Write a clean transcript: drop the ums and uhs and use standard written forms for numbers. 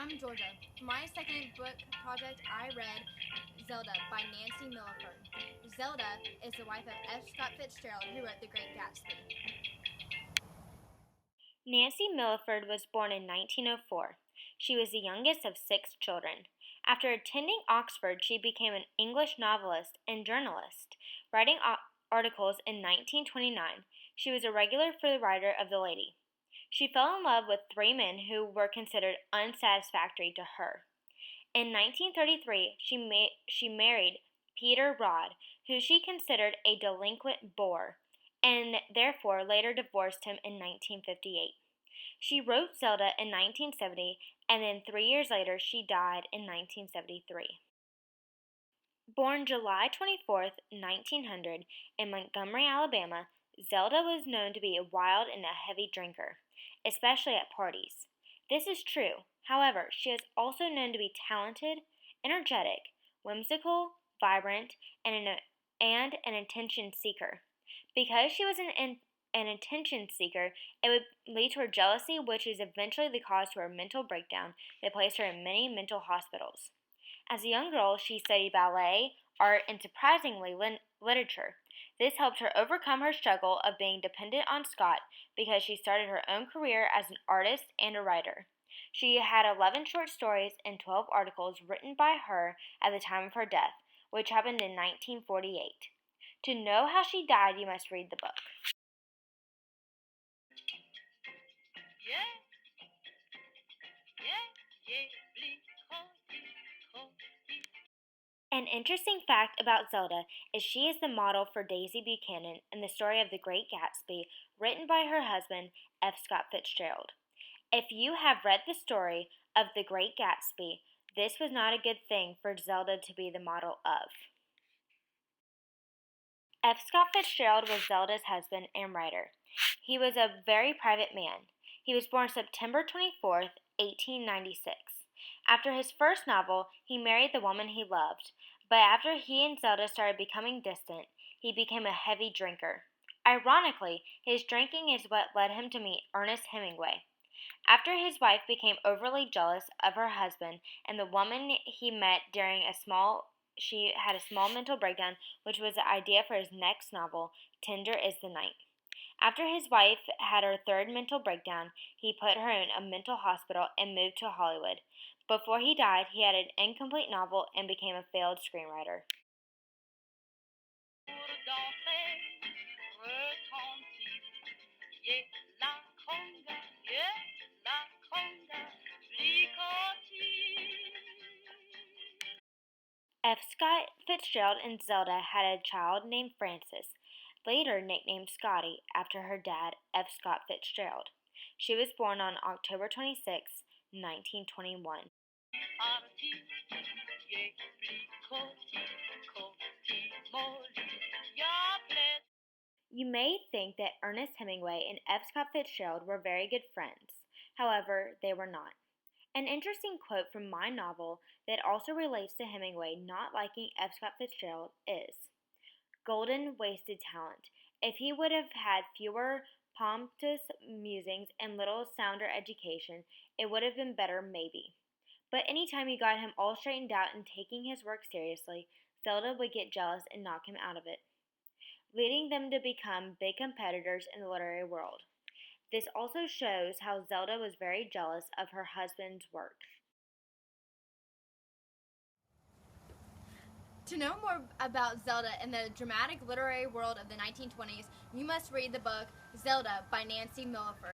I'm Georgia. For my second book project, I read Zelda by Nancy Milliford. Zelda is the wife of F. Scott Fitzgerald, who wrote The Great Gatsby. Nancy Milliford was born in 1904. She was the youngest of 6 children. After attending Oxford, she became an English novelist and journalist, writing articles in 1929. She was a regular for the writer of The Lady. She fell in love with 3 men who were considered unsatisfactory to her. In 1933, she married Peter Rod, who she considered a delinquent bore, and therefore later divorced him in 1958. She wrote Zelda in 1970, and then 3 years later she died in 1973. Born July 24, 1900, in Montgomery, Alabama, Zelda was known to be a wild and a heavy drinker, especially at parties. This is true. However, she is also known to be talented, energetic, whimsical, vibrant, and an attention seeker. Because she was an attention seeker, it would lead to her jealousy, which is eventually the cause to her mental breakdown that placed her in many mental hospitals. As a young girl, she studied ballet, art, and surprisingly, literature. This helped her overcome her struggle of being dependent on Scott because she started her own career as an artist and a writer. She had 11 short stories and 12 articles written by her at the time of her death, which happened in 1948. To know how she died, you must read the book. An interesting fact about Zelda is she is the model for Daisy Buchanan in the story of The Great Gatsby, written by her husband, F. Scott Fitzgerald. If you have read the story of The Great Gatsby, this was not a good thing for Zelda to be the model of. F. Scott Fitzgerald was Zelda's husband and writer. He was a very private man. He was born September 24, 1896. After his first novel, he married the woman he loved, but after he and Zelda started becoming distant, he became a heavy drinker. Ironically, his drinking is what led him to meet Ernest Hemingway. After his wife became overly jealous of her husband and the woman he met she had a small mental breakdown, which was the idea for his next novel, Tender is the Night. After his wife had her third mental breakdown, he put her in a mental hospital and moved to Hollywood. Before he died, he had an incomplete novel and became a failed screenwriter. F. Scott Fitzgerald and Zelda had a child named Frances, later nicknamed Scotty after her dad, F. Scott Fitzgerald. She was born on October 26, 1921. You may think that Ernest Hemingway and F. Scott Fitzgerald were very good friends. However, they were not. An interesting quote from my novel that also relates to Hemingway not liking F. Scott Fitzgerald is, "Golden wasted talent. If he would have had fewer pompous musings and little sounder education, it would have been better maybe. But any time you got him all straightened out and taking his work seriously, Zelda would get jealous and knock him out of it, leading them to become big competitors in the literary world. This also shows how Zelda was very jealous of her husband's work." To know more about Zelda and the dramatic literary world of the 1920s, you must read the book Zelda by Nancy Milliford.